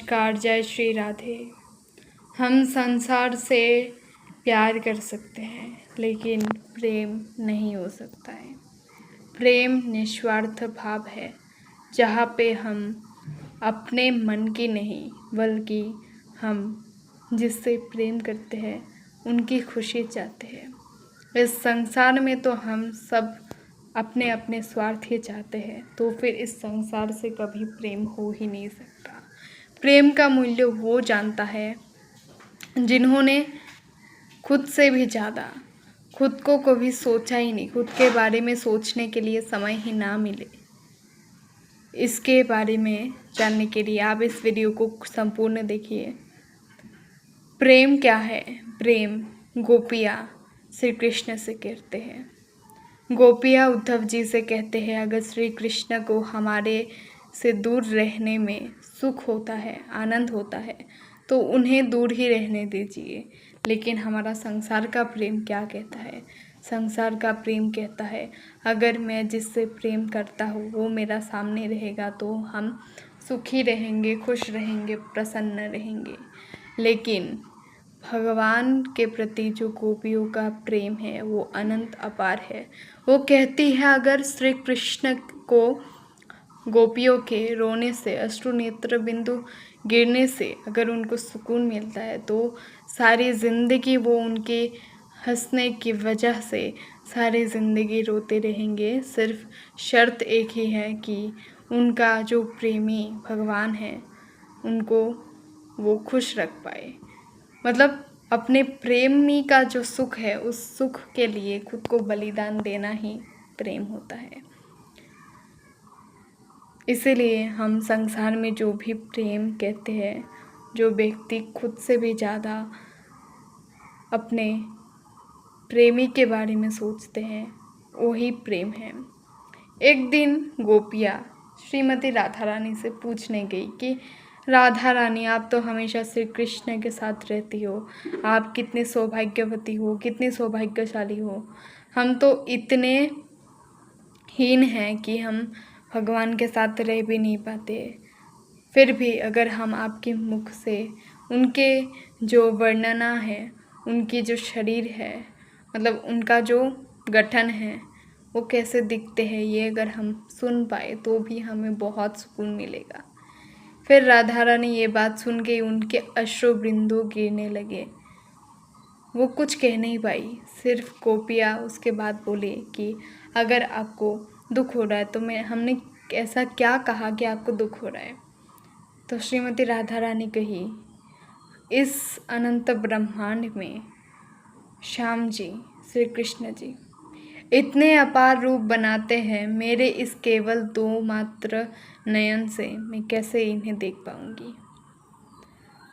नमस्कार, जय श्री राधे। हम संसार से प्यार कर सकते हैं, लेकिन प्रेम नहीं हो सकता है। प्रेम निस्वार्थ भाव है, जहाँ पे हम अपने मन की नहीं, बल्कि हम जिससे प्रेम करते हैं उनकी खुशी चाहते हैं। इस संसार में तो हम सब अपने अपने स्वार्थ ही चाहते हैं, तो फिर इस संसार से कभी प्रेम हो ही नहीं सकता। प्रेम का मूल्य वो जानता है जिन्होंने खुद से भी ज़्यादा खुद को कभी सोचा ही नहीं, खुद के बारे में सोचने के लिए समय ही ना मिले। इसके बारे में जानने के लिए आप इस वीडियो को संपूर्ण देखिए। प्रेम क्या है? प्रेम गोपियाँ श्री कृष्ण से कहते हैं। गोपियाँ उद्धव जी से कहते हैं, अगर श्री कृष्ण को हमारे से दूर रहने में सुख होता है, आनंद होता है, तो उन्हें दूर ही रहने दीजिए। लेकिन हमारा संसार का प्रेम क्या कहता है? संसार का प्रेम कहता है, अगर मैं जिससे प्रेम करता हूँ वो मेरा सामने रहेगा तो हम सुखी रहेंगे, खुश रहेंगे, प्रसन्न रहेंगे। लेकिन भगवान के प्रति जो गोपियों का प्रेम है वो अनंत अपार है। वो कहती है, अगर श्री कृष्ण को गोपियों के रोने से, अश्रु नेत्र बिंदु गिरने से अगर उनको सुकून मिलता है, तो सारी ज़िंदगी वो उनके हंसने की वजह से सारी ज़िंदगी रोते रहेंगे। सिर्फ शर्त एक ही है कि उनका जो प्रेमी भगवान है उनको वो खुश रख पाए। मतलब अपने प्रेमी का जो सुख है, उस सुख के लिए खुद को बलिदान देना ही प्रेम होता है। इसीलिए हम संसार में जो भी प्रेम कहते हैं, जो व्यक्ति खुद से भी ज़्यादा अपने प्रेमी के बारे में सोचते हैं, वही प्रेम है। एक दिन गोपियाँ श्रीमती राधा रानी से पूछने गई कि राधा रानी, आप तो हमेशा श्री कृष्ण के साथ रहती हो, आप कितने सौभाग्यवती हो, कितनी सौभाग्यशाली हो। हम तो इतने हीन हैं कि हम भगवान के साथ रह भी नहीं पाते। फिर भी अगर हम आपके मुख से उनके जो वर्णना है, उनकी जो शरीर है, मतलब उनका जो गठन है, वो कैसे दिखते हैं, ये अगर हम सुन पाए तो भी हमें बहुत सुकून मिलेगा। फिर राधा रानी ये बात सुन के उनके अश्रु बिंदु गिरने लगे। वो कुछ कह नहीं पाई। सिर्फ गोपियाँ उसके बाद बोले कि अगर आपको दुख हो रहा है तो हमने ऐसा क्या कहा कि आपको दुख हो रहा है? तो श्रीमती राधा रानी कही, इस अनंत ब्रह्मांड में श्याम जी, श्री कृष्ण जी इतने अपार रूप बनाते हैं, मेरे इस केवल 2 मात्र नयन से मैं कैसे इन्हें देख पाऊंगी?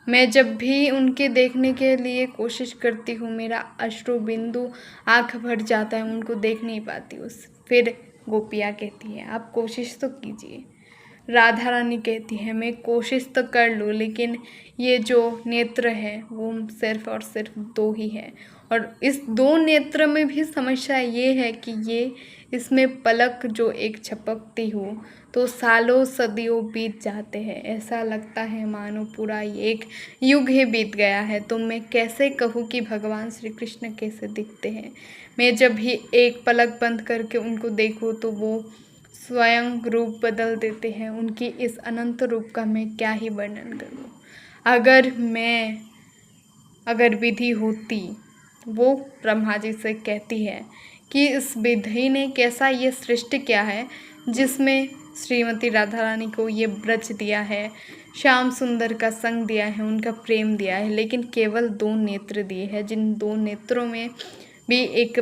मैं जब भी उनके देखने के लिए कोशिश करती हूँ, मेरा अश्रु बिंदु आँख भर जाता है, उनको देख नहीं पाती हूँ। फिर गोपियाँ कहती है, आप कोशिश तो कीजिए। राधा रानी कहती है, मैं कोशिश तो कर लूँ, लेकिन ये जो नेत्र है वो सिर्फ और सिर्फ 2 ही है, और इस 2 नेत्र में भी समस्या ये है कि इसमें पलक जो एक झपकती हो तो सालों सदियों बीत जाते हैं। ऐसा लगता है मानो पूरा एक युग ही बीत गया है। तो मैं कैसे कहूँ कि भगवान श्री कृष्ण कैसे दिखते हैं? मैं जब भी एक पलक बंद करके उनको देखूँ तो वो स्वयं रूप बदल देते हैं। उनकी इस अनंत रूप का मैं क्या ही वर्णन करूँ। अगर विधि होती, वो ब्रह्मा जी से कहती है कि इस विधि ने कैसा ये सृष्टि किया है, जिसमें श्रीमती राधा रानी को ये ब्रज दिया है, श्याम सुंदर का संग दिया है, उनका प्रेम दिया है, लेकिन केवल 2 नेत्र दिए हैं, जिन 2 नेत्रों में भी एक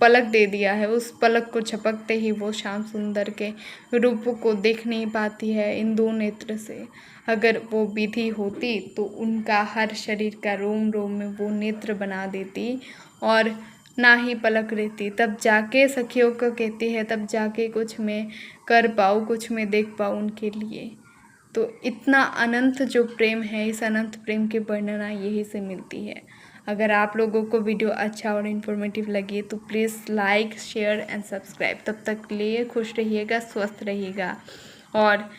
पलक दे दिया है। उस पलक को झपकते ही वो श्याम सुंदर के रूप को देख नहीं पाती है इन 2 नेत्र से। अगर वो विधि होती तो उनका हर शरीर का रोम रोम में वो नेत्र बना देती और ना ही पलक रहती। तब जाके सखियों को कहती है, तब जाके कुछ मैं कर पाऊँ, कुछ मैं देख पाऊँ उनके लिए। तो इतना अनंत जो प्रेम है, इस अनंत प्रेम की वर्णना यही से मिलती है। अगर आप लोगों को वीडियो अच्छा और इन्फॉर्मेटिव लगे तो please like, share and subscribe. तब तक के लिए खुश रहिएगा, स्वस्थ रहिएगा, और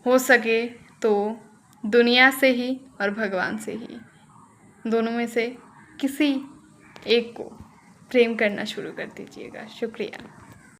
हो सके तो दुनिया से ही और भगवान से ही, दोनों में से किसी एक को प्रेम करना शुरू कर दीजिएगा। शुक्रिया।